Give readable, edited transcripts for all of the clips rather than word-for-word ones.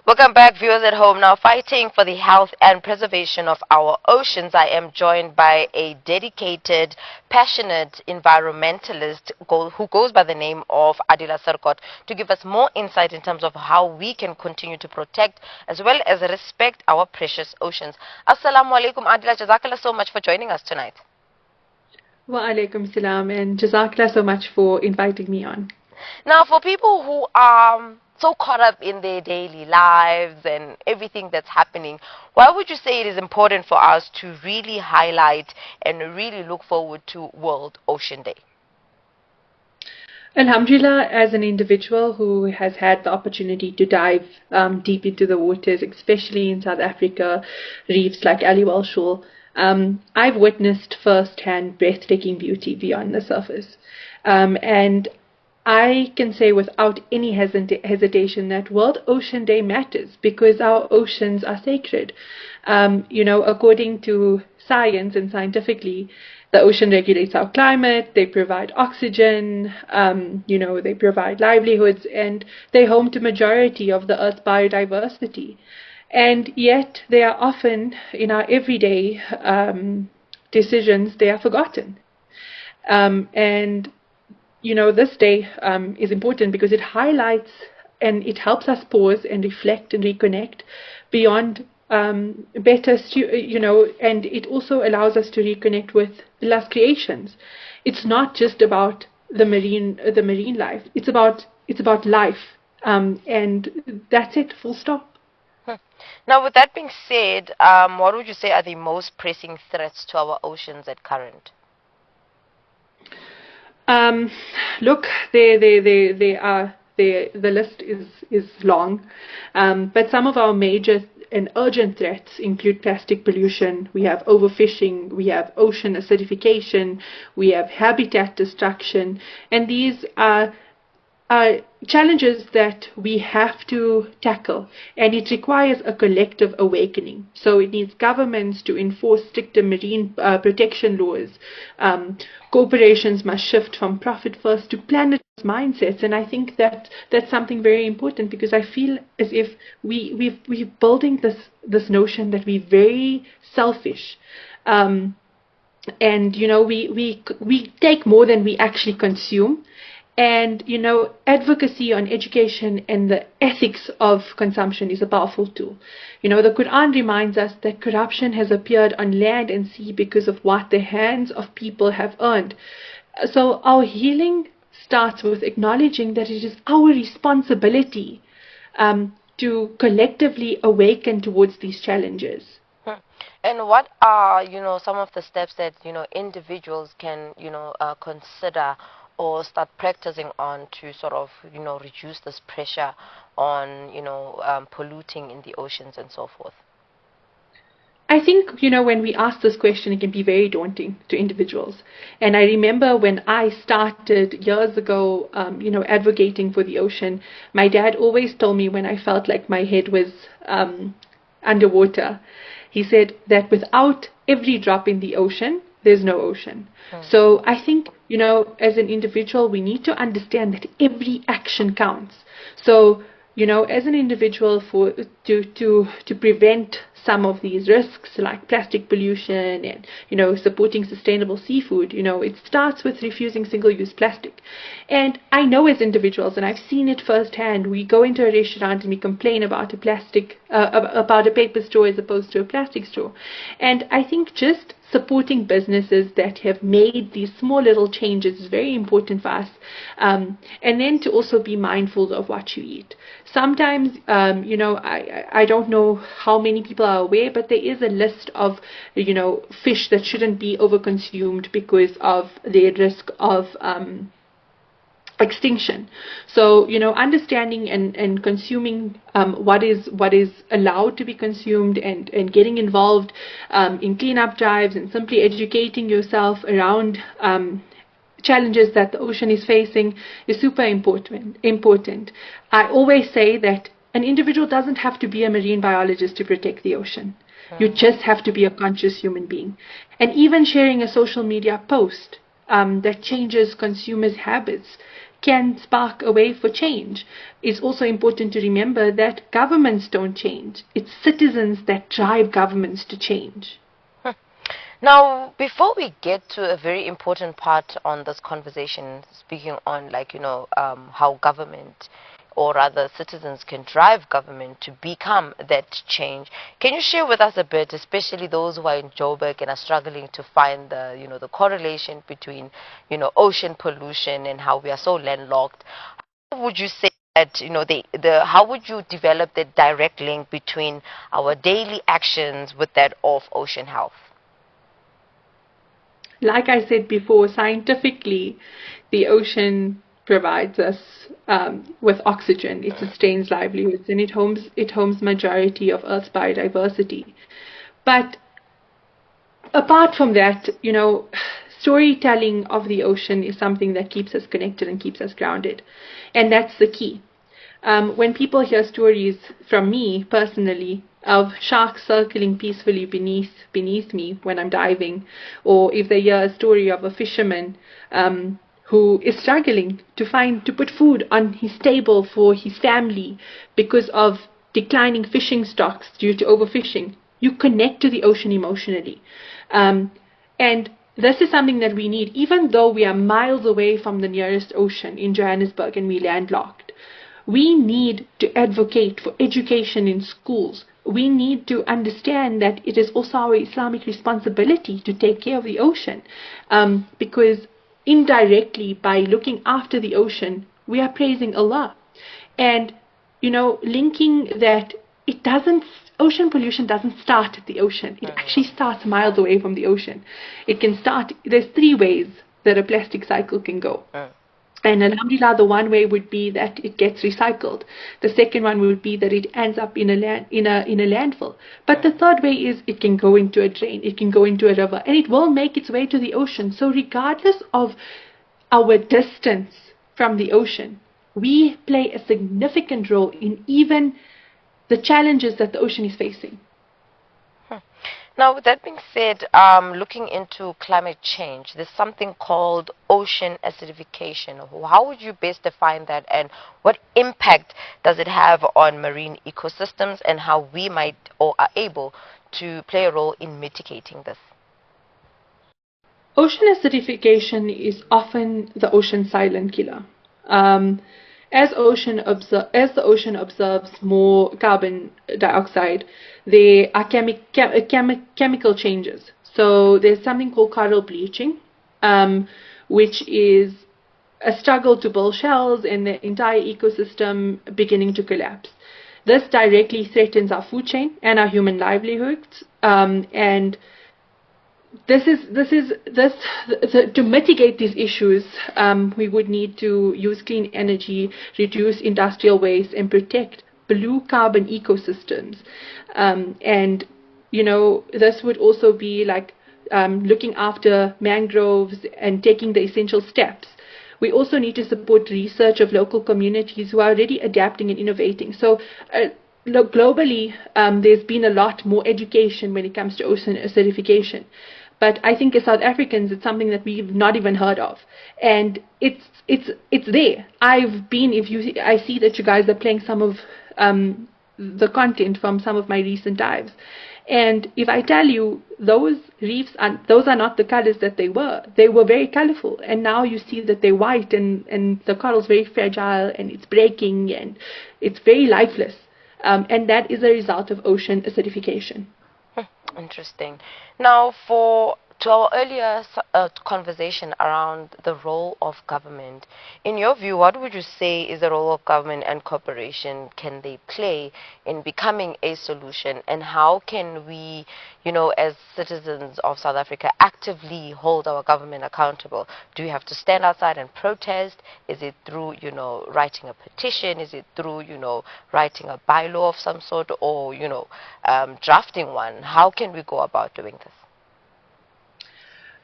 Welcome back, viewers at home. Now, fighting for the health and preservation of our oceans, I am joined by a dedicated, passionate environmentalist who goes by the name of Aadila Sirkhoth to give us more insight in terms of how we can continue to protect as well as respect our precious oceans. Assalamu alaikum, Aadila. Jazakallah so much for joining us tonight. Wa alaikum salam, and jazakallah so much for inviting me on. Now, for people who are so caught up in their daily lives and everything that's happening, why would you say it is important for us to really highlight and really look forward to World Ocean Day? Alhamdulillah, as an individual who has had the opportunity to dive deep into the waters, especially in South Africa, reefs like Aliwal Shoal, I've witnessed firsthand breathtaking beauty beyond the surface. And I can say without any hesitation that World Ocean Day matters because our oceans are sacred. According to science and scientifically, the ocean regulates our climate, they provide oxygen, they provide livelihoods, and they're home to majority of the Earth's biodiversity. And yet they are often, in our everyday decisions, they are forgotten. This day is important because it highlights and it helps us pause and reflect and reconnect beyond and it also allows us to reconnect with the last creations. It's not just about the marine life. It's about life, and that's it. Full stop. Now, with that being said, what would you say are the most pressing threats to our oceans at current? Look, they are. The list is long, but some of our major and urgent threats include plastic pollution. We have overfishing. We have ocean acidification. We have habitat destruction, and these are challenges that we have to tackle, and it requires a collective awakening. So it needs governments to enforce stricter marine protection laws. Corporations must shift from profit first to planet mindsets, and I think that that's something very important because I feel as if we're building this notion that we're very selfish. And we take more than we actually consume. And, advocacy on education and the ethics of consumption is a powerful tool. The Quran reminds us that corruption has appeared on land and sea because of what the hands of people have earned. So our healing starts with acknowledging that it is our responsibility to collectively awaken towards these challenges. And what are, some of the steps that, individuals can, consider or start practicing on to sort of, reduce this pressure on, polluting in the oceans and so forth? I think, when we ask this question, it can be very daunting to individuals. And I remember when I started years ago, advocating for the ocean, my dad always told me when I felt like my head was underwater, he said that without every drop in the ocean, there's no ocean. So I think, as an individual, we need to understand that every action counts. So, as an individual, to prevent some of these risks like plastic pollution and, supporting sustainable seafood, it starts with refusing single-use plastic. And I know as individuals, and I've seen it firsthand, we go into a restaurant and we complain about about a paper straw as opposed to a plastic straw. And I think just supporting businesses that have made these small little changes is very important for us. And then to also be mindful of what you eat. Sometimes, I don't know how many people are aware, but there is a list of, fish that shouldn't be overconsumed because of their risk of extinction. So, understanding and consuming what is allowed to be consumed and getting involved in cleanup drives and simply educating yourself around challenges that the ocean is facing is super important. I always say that an individual doesn't have to be a marine biologist to protect the ocean. You just have to be a conscious human being. And even sharing a social media post that changes consumers' habits can spark a way for change. It's also important to remember that governments don't change. It's citizens that drive governments to change. Now, before we get to a very important part on this conversation, speaking on how government or rather citizens can drive government to become that change, can you share with us a bit, especially those who are in Joburg and are struggling to find the correlation between ocean pollution and how we are so landlocked? How would you say that how would you develop the direct link between our daily actions with that of ocean health? Like I said before, scientifically, the ocean provides us with oxygen. It sustains livelihoods, and it homes majority of Earth's biodiversity. But apart from that, storytelling of the ocean is something that keeps us connected and keeps us grounded, and that's the key. When people hear stories from me personally of sharks circling peacefully beneath me when I'm diving, or if they hear a story of a fisherman who is struggling to put food on his table for his family because of declining fishing stocks due to overfishing, you connect to the ocean emotionally. And this is something that we need, even though we are miles away from the nearest ocean in Johannesburg and we landlocked. We need to advocate for education in schools. We need to understand that it is also our Islamic responsibility to take care of the ocean, because indirectly, by looking after the ocean, we are praising Allah. And, linking that ocean pollution doesn't start at the ocean. It actually starts miles away from the ocean. There's 3 ways that a plastic cycle can go. And alhamdulillah, the one way would be that it gets recycled. The second one would be that it ends up in a landfill. But the third way is it can go into a drain, it can go into a river, and it will make its way to the ocean. So regardless of our distance from the ocean, we play a significant role in even the challenges that the ocean is facing. Now, with that being said, looking into climate change, there's something called ocean acidification. How would you best define that, and what impact does it have on marine ecosystems, and how we might or are able to play a role in mitigating this? Ocean acidification is often the ocean silent killer. As the ocean absorbs more carbon dioxide, there are chemical changes. So there's something called coral bleaching, which is a struggle to build shells and the entire ecosystem beginning to collapse. This directly threatens our food chain and our human livelihoods, and to mitigate these issues, we would need to use clean energy, reduce industrial waste, and protect blue carbon ecosystems. And this would also be like looking after mangroves and taking the essential steps. We also need to support research of local communities who are already adapting and innovating. So globally, there's been a lot more education when it comes to ocean acidification. But I think as South Africans, it's something that we've not even heard of, and it's there. I see that you guys are playing some of the content from some of my recent dives, and if I tell you those reefs those are not the colors that they were very colorful, and now you see that they're white, and the coral's very fragile and it's breaking and it's very lifeless, and that is a result of ocean acidification. Interesting. Now, to our earlier conversation around the role of government, in your view, what would you say is the role of government and corporation can they play in becoming a solution, and how can we, as citizens of South Africa, actively hold our government accountable? Do we have to stand outside and protest? Is it through, writing a petition? Is it through, writing a bylaw of some sort, or, drafting one? How can we go about doing this?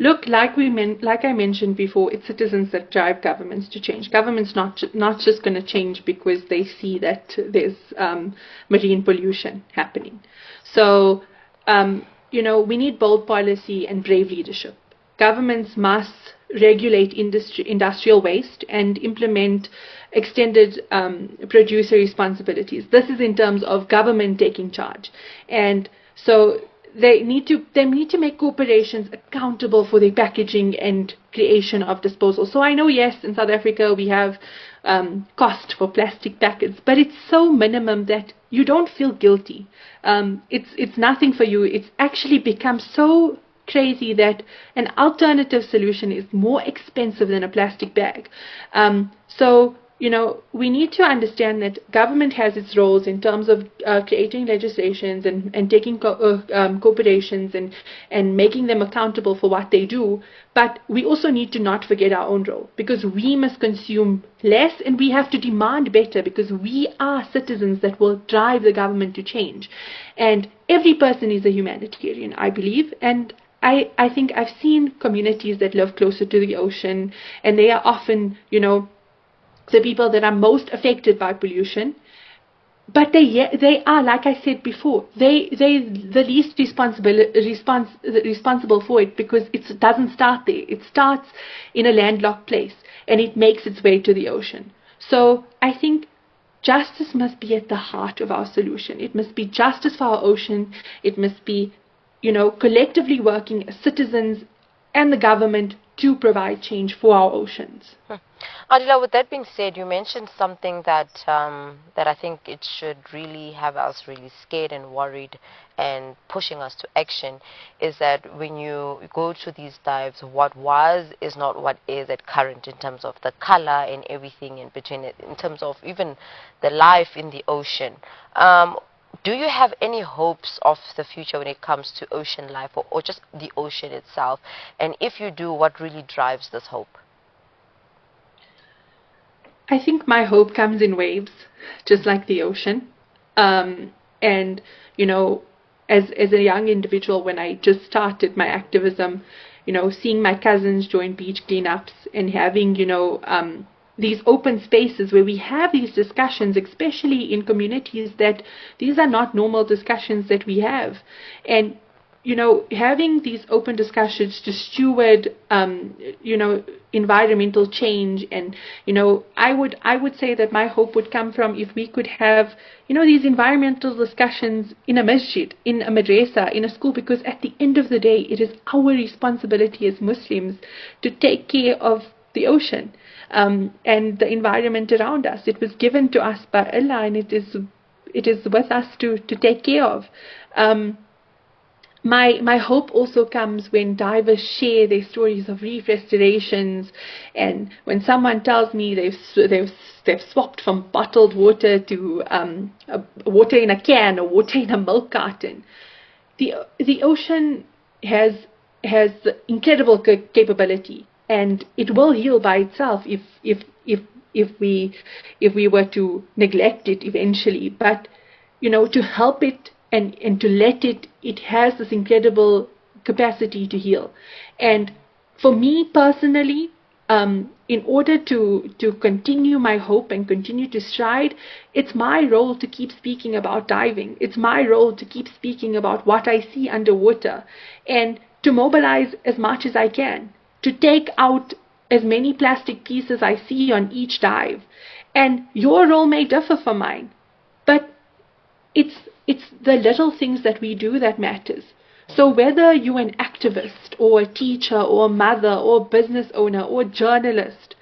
Look, like I mentioned before, it's citizens that drive governments to change. Governments not just going to change because they see that there's marine pollution happening. So, we need bold policy and brave leadership. Governments must regulate industrial waste and implement extended producer responsibilities. This is in terms of government taking charge. And so they need to make corporations accountable for their packaging and creation of disposal. So I know, yes, in South Africa we have cost for plastic packets, but it's so minimum that you don't feel guilty. It's nothing for you. It's actually become so crazy that an alternative solution is more expensive than a plastic bag. So we need to understand that government has its roles in terms of creating legislations and taking corporations and making them accountable for what they do. But we also need to not forget our own role, because we must consume less and we have to demand better, because we are citizens that will drive the government to change. And every person is a humanitarian, I believe. And I think I've seen communities that live closer to the ocean, and they are often, the people that are most affected by pollution. But they are, like I said before, they the least responsible for it, because it doesn't start there. It starts in a landlocked place and it makes its way to the ocean. So I think justice must be at the heart of our solution. It must be justice for our ocean. It must be, collectively working as citizens and the government to provide change for our oceans. Aadila, with that being said, you mentioned something that that I think it should really have us really scared and worried and pushing us to action, is that when you go to these dives, what was is not what is at current, in terms of the color and everything in between it, in terms of even the life in the ocean. Do you have any hopes of the future when it comes to ocean life, or just the ocean itself? And if you do, what really drives this hope? I think my hope comes in waves, just like the ocean. And, as a young individual, when I just started my activism, seeing my cousins join beach cleanups and having, these open spaces where we have these discussions, especially in communities that these are not normal discussions that we have. And, having these open discussions to steward, environmental change. And, I would say that my hope would come from if we could have, these environmental discussions in a masjid, in a madrasa, in a school, because at the end of the day, it is our responsibility as Muslims to take care of the ocean and the environment around us. It was given to us by Allah, and it is with us to take care of. My hope also comes when divers share their stories of reef restorations, and when someone tells me they've swapped from bottled water to water in a can or water in a milk carton. The ocean has incredible capability, and it will heal by itself if we were to neglect it eventually. But to help it and to let it has this incredible capacity to heal. And for me personally, in order to continue my hope and continue to stride, it's my role to keep speaking about diving. It's my role to keep speaking about what I see underwater, and to mobilize as much as I can, to take out as many plastic pieces I see on each dive. And your role may differ from mine, but it's the little things that we do that matters. So whether you're an activist or a teacher or a mother or a business owner or a journalist,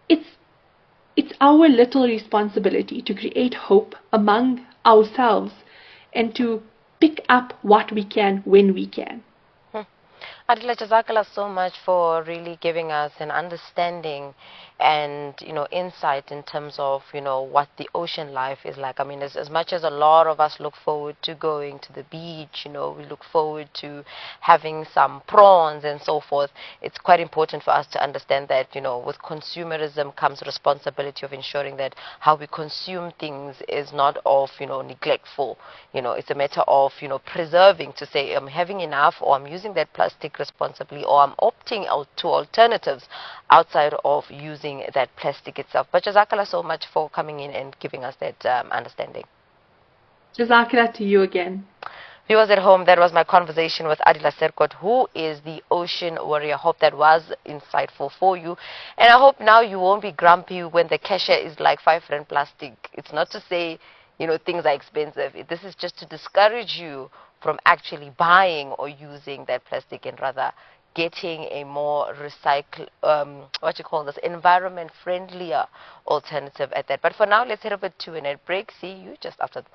it's our little responsibility to create hope among ourselves and to pick up what we can when we can. Aadila, Jazakallah so much for really giving us an understanding and insight in terms of what the ocean life is like. I mean, as much as a lot of us look forward to going to the beach, we look forward to having some prawns and so forth, it's quite important for us to understand that with consumerism comes responsibility of ensuring that how we consume things is not of neglectful. It's a matter of preserving, to say I'm having enough, or I'm using that plastic responsibly, or I'm opting out to alternatives outside of using that plastic itself. But Jazakallah so much for coming in and giving us that understanding. Jazakallah to you again. Viewers at home, that was my conversation with Aadila Sirkhoth, who is the ocean warrior. Hope that was insightful for you. And I hope now you won't be grumpy when the cashier is like 5 rand plastic. It's not to say, you know, things are expensive. This is just to discourage you from actually buying or using that plastic, and rather getting a more environment friendlier alternative at that. But for now, let's head over to an ad break. See you just after this.